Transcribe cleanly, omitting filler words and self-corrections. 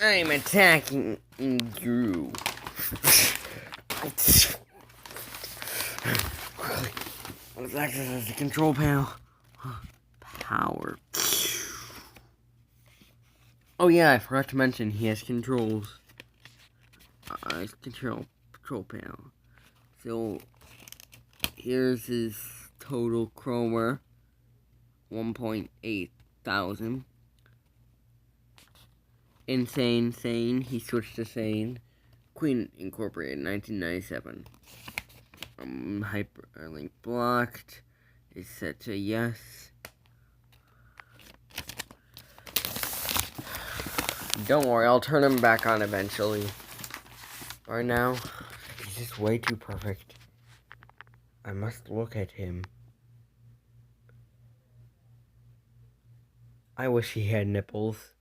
I'm attacking you. Let's access the control panel. Power. Oh yeah, I forgot to mention he has controls. His control panel. So here's his total chroma. 1.8 thousand. Insane Sane. He switched to Sane. Queen Incorporated, 1997. Hyperlink blocked. Is set to yes. Don't worry, I'll turn him back on eventually. Right now, he's just way too perfect. I must look at him. I wish he had nipples.